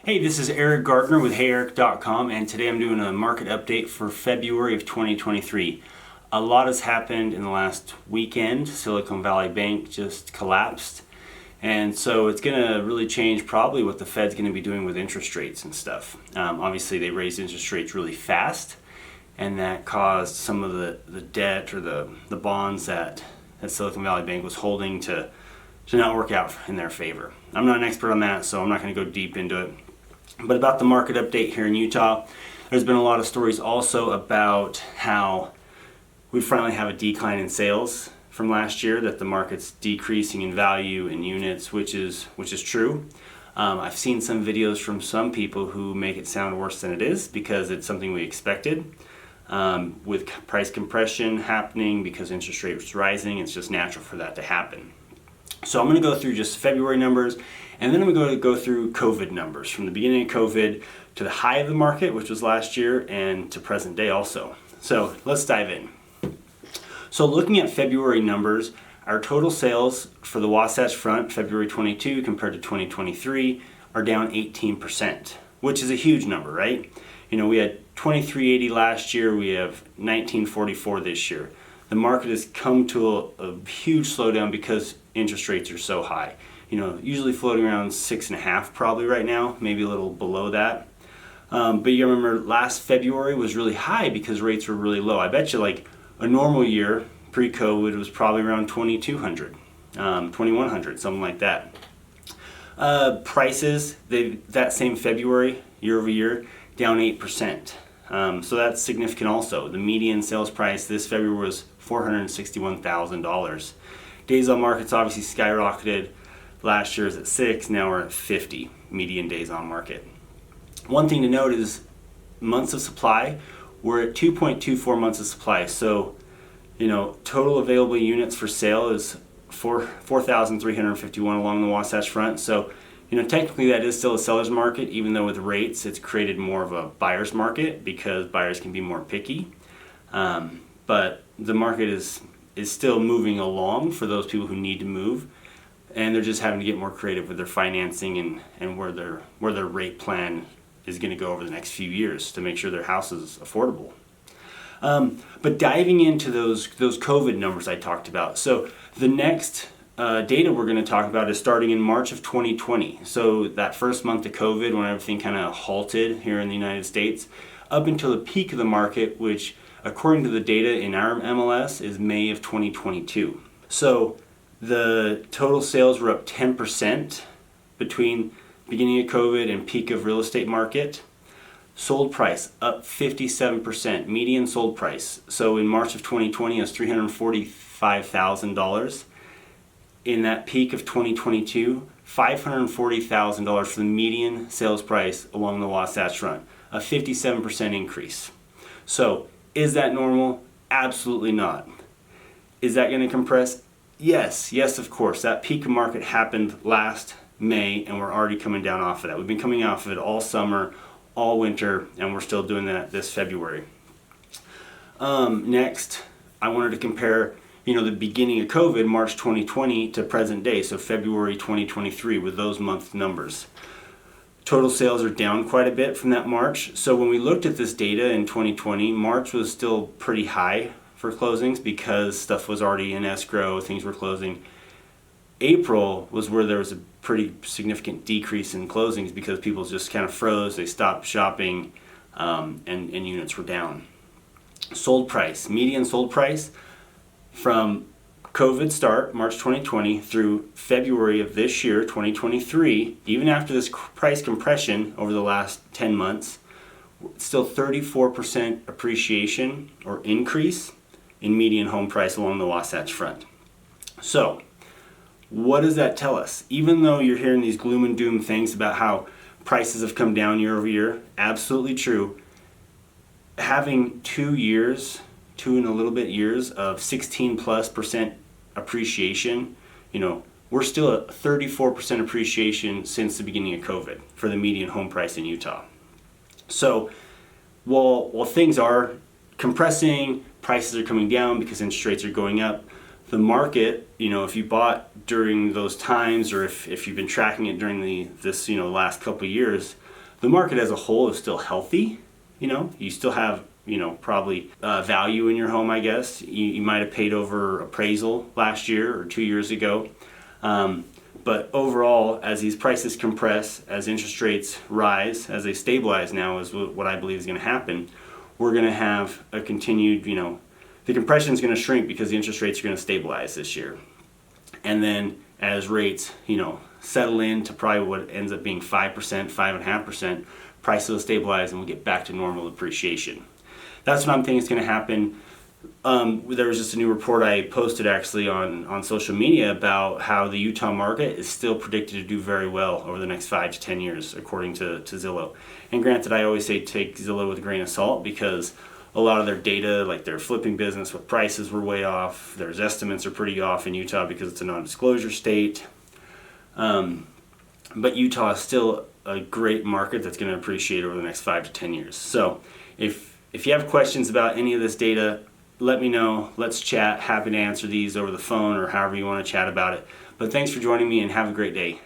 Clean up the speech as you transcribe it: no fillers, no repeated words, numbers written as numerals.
Hey, this is Eric Gardner with HeyEric.com, and today I'm doing a market update for February of 2023. A lot has happened in the last weekend. Silicon Valley Bank just collapsed, and so it's going to really change probably what the Fed's going to be doing with interest rates and stuff. Obviously, they raised interest rates really fast, and that caused some of the debt or the bonds that Silicon Valley Bank was holding to not work out in their favor. I'm not an expert on that, so I'm not going to go deep into it. But about the market update here in Utah, there's been a lot of stories also about how we finally have a decline in sales from last year, that the market's decreasing in value in units, which is true. I've seen some videos from some people who make it sound worse than it is because it's something we expected. With price compression happening because interest rates rising, it's just natural for that to happen. So I'm going to go through just February numbers, and then I'm going to go through COVID numbers from the beginning of COVID to the high of the market, which was last year, and to present day also. So let's dive in. So looking at February numbers, our total sales for the Wasatch Front, February 22 compared to 2023, are down 18%, which is a huge number, right? You know, we had 2380 last year, we have 1944 this year. The market has come to a huge slowdown because interest rates are so high. You know, usually floating around 6.5 probably right now, maybe a little below that. But you remember last February was really high because rates were really low. I bet you like a normal year pre-COVID was probably around 2200, 2100, something like that. Prices, that same February, year over year, down 8%. So that's significant also. The median sales price this February was $461,000. Days on market's obviously skyrocketed. Last year was at 6, now we're at 50 median days on market. One thing to note is months of supply, we're at 2.24 months of supply. So, you know, total available units for sale is 4,351 along the Wasatch Front. So, you know, technically that is still a seller's market, even though with rates it's created more of a buyer's market because buyers can be more picky. But the market is still moving along for those people who need to move, and they're just having to get more creative with their financing and where their rate plan is going to go over the next few years to make sure their house is affordable. But diving into those COVID numbers I talked about, so the next data we're going to talk about is starting in March of 2020. So that first month of COVID, when everything kind of halted here in the United States, up until the peak of the market, which according to the data in our MLS is May of 2022. So the total sales were up 10% between beginning of COVID and peak of real estate market. Sold price up 57%, median sold price. So in March of 2020 it was $345,000. In that peak of 2022, $540,000 for the median sales price along the Wasatch Front, a 57% increase. So is that normal? Absolutely not. Is that going to compress? Yes, of course. That peak of market happened last May, and we're already coming down off of that. We've been coming off of it all summer, all winter, and we're still doing that this February. Next, I wanted to compare, the beginning of COVID, March 2020, to present day, so February 2023, with those month numbers. Total sales are down quite a bit from that March. So when we looked at this data in 2020, March was still pretty high for closings because stuff was already in escrow, things were closing. April was where there was a pretty significant decrease in closings because people just kind of froze, they stopped shopping, and units were down. Sold price, median sold price from COVID start, March 2020, through February of this year, 2023, even after this price compression over the last 10 months, still 34% appreciation or increase in median home price along the Wasatch Front. So, what does that tell us? Even though you're hearing these gloom and doom things about how prices have come down year over year, absolutely true. Having 2 and a little bit years of 16+% appreciation, we're still at 34% appreciation since the beginning of COVID for the median home price in Utah. So while things are compressing, prices are coming down because interest rates are going up, the market, if you bought during those times, or if you've been tracking it during this last couple of years, The market as a whole is still healthy. You still have, probably value in your home, I guess. You might have paid over appraisal last year or 2 years ago. But overall, as these prices compress, as interest rates rise, as they stabilize now is what I believe is going to happen, we're going to have a continued, the compression is going to shrink because the interest rates are going to stabilize this year. And then as rates, settle into probably what ends up being 5%, 5.5%, prices will stabilize and we'll get back to normal appreciation. That's what I'm thinking is going to happen. There was just a new report I posted actually on social media about how the Utah market is still predicted to do very well over the next 5 to 10 years, according to Zillow. And granted, I always say take Zillow with a grain of salt because a lot of their data, like their flipping business with prices, were way off. Their estimates are pretty off in Utah because it's a non-disclosure state. But Utah is still a great market that's going to appreciate over the next 5 to 10 years. So if you have questions about any of this data, let me know. Let's chat. Happy to answer these over the phone or however you want to chat about it. But thanks for joining me and have a great day.